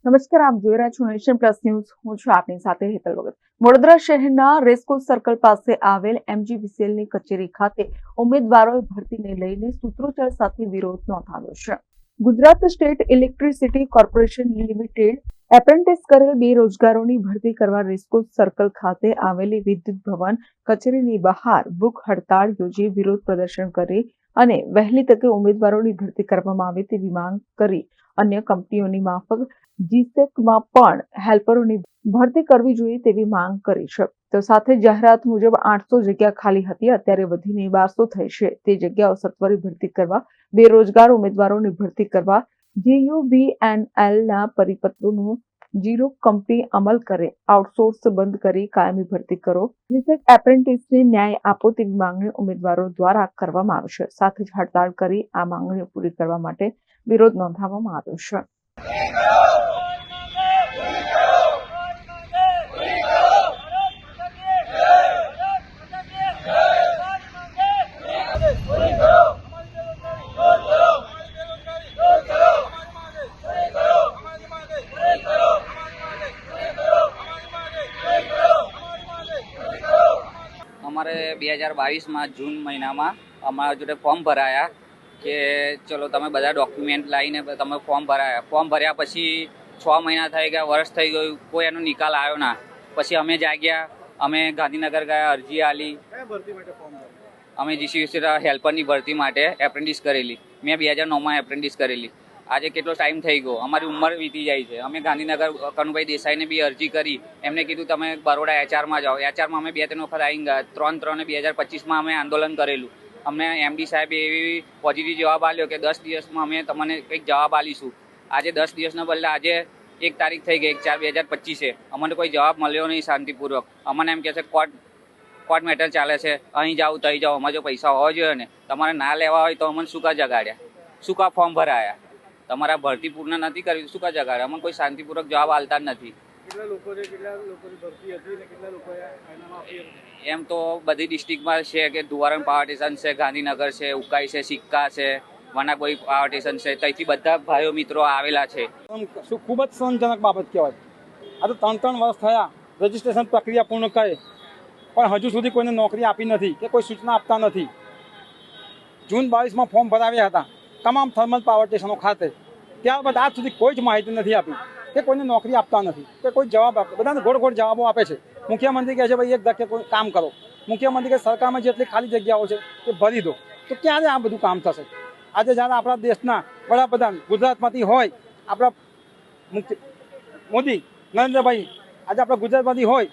નમસ્કાર, આપ જોઈ રહ્યા છો નેશન પ્લસ ન્યૂઝ. હું છું આપની સાથે હેતલ વગર. વડોદરા શહેરના રેસકોર્સ સર્કલ પાસે આવેલ MGVCLની કચેરી ખાતે ઉમેદવારોએ ભરતીને લઈને સૂત્રોચ્ચાર સાથે વિરોધ નોંધાવ્યો છે. Gujarat state electricity corporation limited apprentice કરેલ બેરોજગારોની ભરતી કરવા રેસકોર્સ સર્કલ ખાતે આવેલી વિદ્યુત ભવન કચેરીની બહાર ભૂખ હડતાળ યોજી વિરોધ પ્રદર્શન કરી અને વહેલી તકે ઉમેદવારોની ભરતી કરવામાં આવે તેવી માંગ કરી અન્ય કંપનીઓની માફક જીસેકમાં પણ હેલ્પરોની ભરતી કરવી જોઈએ તેવી માંગ કરી છે. તો સાથે જાહેરાત મુજબ 800 જગ્યા ખાલી હતી, અત્યારે વધીને 1200 થઈ છે. તે જગ્યાઓ સત્વરે ભરતી કરવા, બેરોજગાર ઉમેદવારોની ભરતી કરવા GUVNLના પરિપત્રોનું જીરો કંપની અમલ કરે, આઉટસોર્સ બંધ કરી કાયમી ભરતી કરો, જીસેક એપ્રેન્ટિસને ન્યાય આપો તેવી માંગણી ઉમેદવારો દ્વારા કરવામાં આવશે. સાથે જ હડતાળ કરી આ માંગણીઓ પૂરી કરવા માટે વિરોધ નોંધાવવામાં આવ્યો છે. અમારે 2022માં જૂન મહિનામાં અમારા જોડે ફોર્મ ભરાયા કે ચલો તમે બધા ડોક્યુમેન્ટ લાવીને તમે ફોર્મ ભરાયા. ફોર્મ ભર્યા પછી 6 મહિના થઈ ગયા, વર્ષ થઈ ગયું, કોઈ એનો નિકાલ આવ્યો ના. પછી અમે જાગ્યા, અમે ગાંધીનગર ગયા, અરજી આલી. અમે GCVCL હેલ્પરની ભરતી માટે એપ્રેન્ટિસ કરેલી. મેં 2009માં એપ્રેન્ટિસ કરેલી. આજે કેટલો ટાઈમ થઈ ગયો, અમારી ઉંમર વીતી જાય છે. અમે ગાંધીનગર કનુભાઈ દેસાઈને બી અરજી કરી. એમને કીધું તમે બરોડા HR માં જાઓ. HRમાં અમે 2-3 વખત આવી ગયા. 3/3/2025માં અમે આંદોલન કરેલું. અમને MD સાહેબે એવી પોઝિટિવ જવાબ આપ્યો કે 10 દિવસમાં અમે તમને કંઈક જવાબ આપીશું. આજે 10 દિવસના બદલે આજે 1 તારીખ થઈ ગઈ, 1/4/2025. અમને કોઈ જવાબ મળ્યો નહીં શાંતિપૂર્વક. અમને એમ કહે છે કોર્ટ મેટર ચાલે છે, અહીં જાઓ ત્યાં જાઓ. અમારે જો પૈસા હોવા જોઈએ ને, તમારે ના લેવા હોય તો અમને શું કા જગાડ્યા, શું કા ફોર્મ ભરાયા, તમારા ભરતી પૂર્ણ નથી કરવી, શું કા જગાડ્યા? અમને કોઈ શાંતિપૂર્વક જવાબ આલતા જ નથી. એમ તો બધી ડિસ્ટ્રિક્ટમાં છે કે ધુવારન પાવર સ્ટેશન છે, ગાંધીનગર છે, ઉકાઈ છે, સિક્કા છે, વનાકોઈ પાવર સ્ટેશન છે. ત્યાંથી બધા ભાઈઓ મિત્રો આવેલા છે. ખૂબ જ શરમજનક બાબત કહેવાય. આ તો 3 વર્ષ થયા રજીસ્ટ્રેશન પ્રક્રિયા પૂર્ણ કરે, પણ હજુ સુધી કોઈને નોકરી આપી નથી કે કોઈ સૂચના આપતા નથી. જૂન 22માં ફોર્મ ભરાવ્યા હતા તમામ થર્મલ પાવર સ્ટેશનો ખાતે. ત્યારબાદ આજ સુધી કોઈ જ માહિતી નથી આપી કે કોઈને નોકરી આપતા નથી કે કોઈ જવાબ આપે. બધાને ગોળ જવાબો આપે છે. મુખ્યમંત્રી કહે છે ભાઈ 1 ધક્કે કોઈ કામ કરો. મુખ્યમંત્રી કે સરકારમાં જેટલી ખાલી જગ્યાઓ છે એ ભરી દો. તો ક્યારે આ બધું કામ થશે? આજે જ્યારે આપણા દેશના વડાપ્રધાન ગુજરાતમાંથી હોય, આપણા મોદી નરેન્દ્રભાઈ આજે આપણા ગુજરાતમાંથી હોય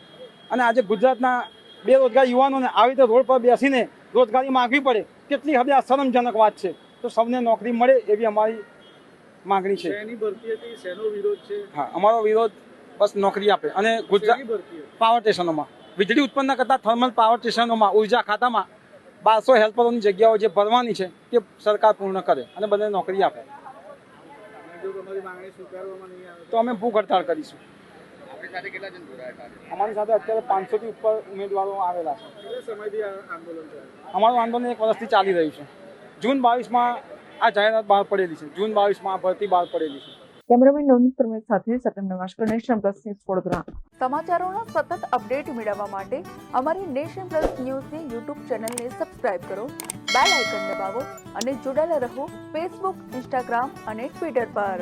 અને આજે ગુજરાતના બેરોજગાર યુવાનોને આવી રીતે રોડ પર બેસીને રોજગારી માગવી પડે, કેટલી હદે આ શરમજનક વાત છે. તો સૌને નોકરી મળે એવી અમારી માગણી છે. હા, અમારો વિરોધ બસ નોકરી આપે. અને ગુજરાત પાવર સ્ટેશનોમાં વીજળી ઉત્પન્ન કરતા થર્મલ પાવર સ્ટેશનોમાં ઉર્જા ખાતામાં 1200 હેલ્પરોની જગ્યાઓ જે ભરવાની છે તે સરકાર પૂર્ણ કરે અને બધાને નોકરી આપે. તો અમે ભૂખ હડતાળ કરીશું. અમારી સાથે અત્યારે 500થી ઉપર ઉમેદવારો આવેલા છે. અમારું આંદોલન 1 વર્ષથી ચાલી રહ્યું છે. જૂન 22માં આ જાહેરાત બહાર પડેલી છે. જૂન 22માં આ ભરતી બહાર પડેલી છે. કેમેરામેન નવનીત પરમેશ સાથે સત્યમ નમસ્કાર. Nation Plus News Vadodara. સમાચારોના સતત અપડેટ મેળવવા માટે અમારી નેશન પ્લસ ન્યૂઝની YouTube ચેનલને સબસ્ક્રાઇબ કરો, બેલ આઇકન દબાવો અને જોડાયેલા રહો Facebook, Instagram અને Twitter પર.